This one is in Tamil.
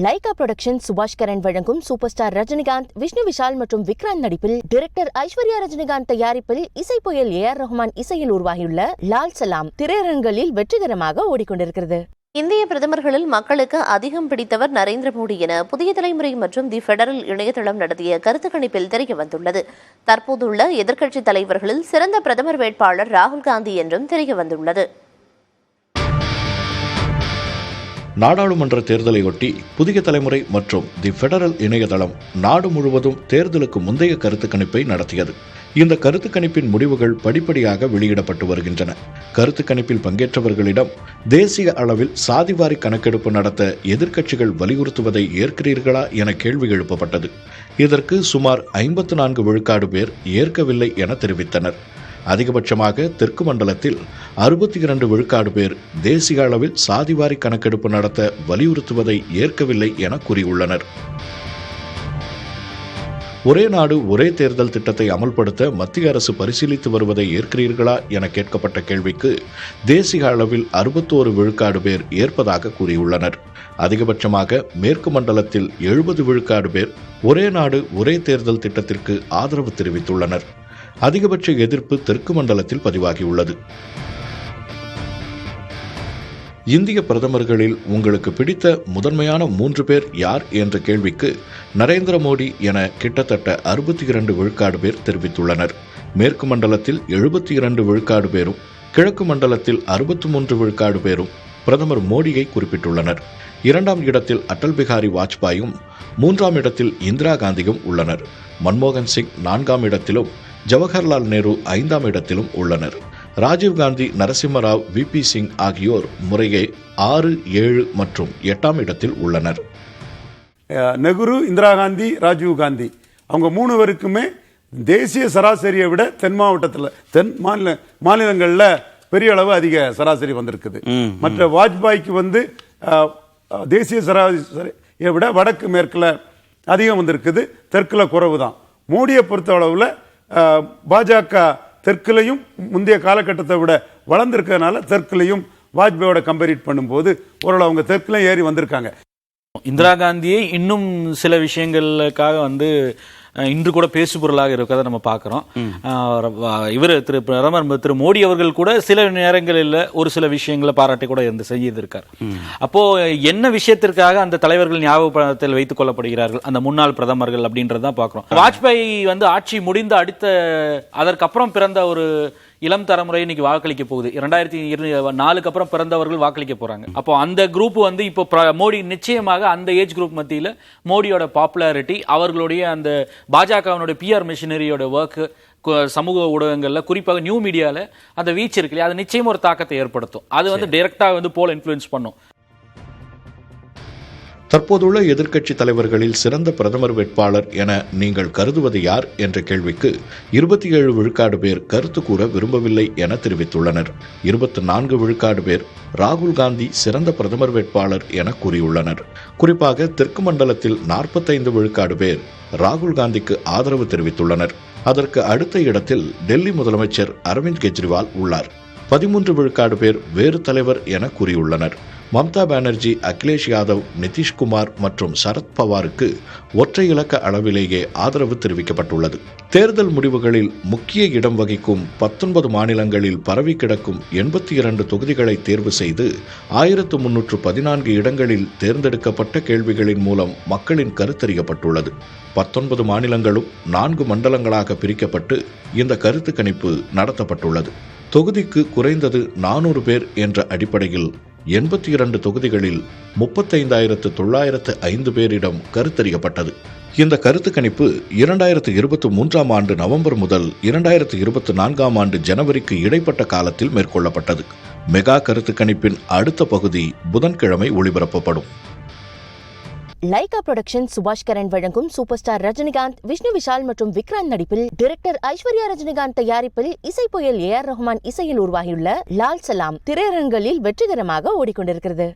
லைகா புரொடக்ஷன் சுபாஷ் கரன் வழங்கும் சூப்பர் ஸ்டார் ரஜினிகாந்த், விஷ்ணு விஷால் மற்றும் விக்ராந்த் நடிப்பில் டைரக்டர் ஐஸ்வர்யா ரஜினிகாந்த் தயாரிப்பில் இசை புயல் ஏஆர் ரஹ்மான் இசையில் உருவாகியுள்ள லால் சலாம் திரையரங்குகளில் வெற்றிகரமாக ஓடிக்கொண்டிருக்கிறது. இந்திய பிரதமர்களில் மக்களுக்கு அதிகம் பிடித்தவர் நரேந்திர மோடி என புதிய தலைமுறை மற்றும் தி ஃபெடரல் இணையதளம் நடத்திய கருத்து கணிப்பில் தெரிய வந்துள்ளது. தற்போதுள்ள எதிர்க்கட்சித் தலைவர்களில் சிறந்த பிரதமர் வேட்பாளர் ராகுல் காந்தி என்றும் தெரிய வந்துள்ளது. நாடாளுமன்ற தேர்தலையொட்டி புதிய தலைமுறை மற்றும் தி ஃபெடரல் இணையதளம் நாடு முழுவதும் தேர்தலுக்கு முந்தைய கருத்து கணிப்பை நடத்தியது. இந்த கருத்து கணிப்பின் முடிவுகள் படிப்படியாக வெளியிடப்பட்டு வருகின்றன. கருத்து கணிப்பில் பங்கேற்றவர்களிடம் தேசிய அளவில் சாதிவாரி கணக்கெடுப்பு நடத்த எதிர்க்கட்சிகள் வலியுறுத்துவதை ஏற்கிறீர்களா என கேள்வி எழுப்பப்பட்டது. இதற்கு சுமார் 54 விழுக்காடு பேர் ஏற்கவில்லை என தெரிவித்தனர். அதிகபட்சமாக தெற்கு மண்டலத்தில் 62 விழுக்காடு பேர் தேசிய அளவில் சாதிவாரி கணக்கெடுப்பு நடத்த வலியுறுத்துவதை ஏற்கவில்லை என கூறியுள்ளனர். ஒரே நாடு ஒரே தேர்தல் திட்டத்தை அமல்படுத்த மத்திய அரசு பரிசீலித்து வருவதை ஏற்கிறீர்களா என கேட்கப்பட்ட கேள்விக்கு தேசிய அளவில் 61 விழுக்காடு பேர் ஏற்பதாக கூறியுள்ளனர். அதிகபட்சமாக மேற்கு மண்டலத்தில் 70 விழுக்காடு பேர் ஒரே நாடு ஒரே தேர்தல் திட்டத்திற்கு ஆதரவு தெரிவித்துள்ளனர். அதிகபட்ச எதிர்ப்பு தெற்கு மண்டலத்தில் பதிவாகியுள்ளது. இந்திய பிரதமர்களில் உங்களுக்கு பிடித்த முதன்மையான 3 பேர் யார் என்ற கேள்விக்கு நரேந்திர மோடி என கிட்டத்தட்ட 62 விழுக்காடு பேர் தெரிவித்துள்ளனர். மேற்கு மண்டலத்தில் 72 விழுக்காடு பேரும் கிழக்கு மண்டலத்தில் 63 விழுக்காடு பேரும் பிரதமர் மோடியை குறிப்பிட்டுள்ளனர். 2ஆம் இடத்தில் அடல் பிகாரி வாஜ்பாயும் 3ஆம் இடத்தில் இந்திரா காந்தியும் உள்ளனர். மன்மோகன் சிங் 4ஆம் இடத்திலும் ஜவஹர்லால் நேரு 5ஆம் இடத்திலும் உள்ளனர். ராஜீவ்காந்தி, நரசிம்மராவ், விபி சிங் ஆகியோர் முறையே 6, 7 மற்றும் 8ஆம் இடத்தில் உள்ளனர். நெஹ்ரு, இந்திரா காந்தி, ராஜீவ்காந்தி அவங்க 3 பேருக்குமே தேசிய சராசரியை விட தென் மாநிலங்களில் பெரிய அளவு அதிக சராசரி வந்திருக்குது. மற்ற வாஜ்பாய்க்கு தேசிய சராசரியை விட வடக்கு மேற்குல அதிகம் வந்திருக்குது, தெற்குல குறைவு தான். மோடியை பொறுத்த அளவில் பாஜக தெற்குலையும் முந்தைய காலகட்டத்தை விட வளர்ந்திருக்கிறதுனால தெற்குலையும் வாஜ்பாயோட கம்பேரிட் பண்ணும்போது ஓரளவு அவங்க தெற்குலையும் ஏறி வந்திருக்காங்க. இந்திரா காந்தியை இன்னும் சில விஷயங்களுக்காக இன்று கூட பேசுபொருளாக இருக்கிறத நம்ம பார்க்கிறோம். இவர் பிரதமர் திரு மோடி அவர்கள் கூட சில நேரங்களில் ஒரு சில விஷயங்களை பாராட்டி கூட செய்திருக்கார். அப்போ என்ன விஷயத்திற்காக அந்த தலைவர்கள் ஞாபகத்தில் வைத்துக் கொள்ளப்படுகிறார்கள், அந்த முன்னாள் பிரதமர்கள் அப்படின்றதான் பார்க்கிறோம். வாஜ்பாய் ஆட்சி முடிந்த அதற்கப்புறம் பிறந்த ஒரு இளம் தலைமுறை இன்னைக்கு வாக்களிக்க போகுது. 2004 அப்புறம் பிறந்தவர்கள் வாக்களிக்க போறாங்க. அப்போ அந்த குரூப் இப்போ மோடி நிச்சயமாக அந்த ஏஜ் குரூப் மத்தியில் மோடியோட பாப்புலாரிட்டி, அவர்களுடைய அந்த பாஜகவினுடைய பிஆர் மிஷினரியோட ஒர்க், சமூக ஊடகங்கள்ல குறிப்பாக நியூ மீடியால அந்த வீச்சு இருக்கு இல்லையா, அது நிச்சயம் ஒரு தாக்கத்தை ஏற்படுத்தும். அது டைரக்டா போல் இன்ஃப்ளூயன்ஸ் பண்ணும். தற்போதுள்ள எதிர்க்கட்சி தலைவர்களில் சிறந்த பிரதமர் வேட்பாளர் என நீங்கள் கருதுவது யார் என்ற கேள்விக்கு 27 விழுக்காடு பேர் கருத்து கூற விரும்பவில்லை என தெரிவித்துள்ளனர். 24 விழுக்காடு பேர் ராகுல் காந்தி சிறந்த பிரதமர் வேட்பாளர் என கூறியுள்ளனர். குறிப்பாக தெற்கு மண்டலத்தில் 45 விழுக்காடு பேர் ராகுல் காந்திக்கு ஆதரவு தெரிவித்துள்ளனர். அதற்கு அடுத்த இடத்தில் டெல்லி முதலமைச்சர் அரவிந்த் கெஜ்ரிவால் உள்ளார். 13 விழுக்காடு பேர் வேறு தலைவர் என கூறியுள்ளனர். மம்தா பானர்ஜி, அகிலேஷ் யாதவ், நிதிஷ்குமார் மற்றும் சரத் பவாருக்கு ஒற்றை இலக்க அளவிலேயே ஆதரவு தெரிவிக்கப்பட்டுள்ளது. தேர்தல் முடிவுகளில் முக்கிய இடம் வகிக்கும் 19 மாநிலங்களில் பரவி கிடக்கும் 82 தொகுதிகளை தேர்வு செய்து 1314 இடங்களில் தேர்ந்தெடுக்கப்பட்ட கேள்விகளின் மூலம் மக்களின் கருத்தறியப்பட்டுள்ளது. 19 மாநிலங்களும் 4 மண்டலங்களாக பிரிக்கப்பட்டு இந்த கருத்து கணிப்பு நடத்தப்பட்டுள்ளது. தொகுதிக்கு குறைந்தது 400 பேர் என்ற அடிப்படையில் 82 தொகுதிகளில் 35,905 பேரிடம் கருத்தறியப்பட்டது. இந்த கருத்து கணிப்பு 2023ஆம் ஆண்டு நவம்பர் முதல் 2024ஆம் ஆண்டு ஜனவரிக்கு இடைப்பட்ட காலத்தில் மேற்கொள்ளப்பட்டது. மெகா கருத்து கணிப்பின் அடுத்த பகுதி புதன்கிழமை ஒளிபரப்பப்படும். லைகா புரொடக்ஷன் சுபாஷ் கரன் வழங்கும் சூப்பர் ஸ்டார் ரஜினிகாந்த், விஷ்ணு விஷால் மற்றும் விக்ராந்த் நடிப்பில் டைரக்டர் ஐஸ்வர்யா ரஜினிகாந்த் தயாரிப்பில் இசை புயல் ஏஆர் ரஹ்மான் இசையில் உருவாகியுள்ள லால் சலாம் திரையரங்குகளில் வெற்றிகரமாக ஓடிக்கொண்டிருக்கிறது.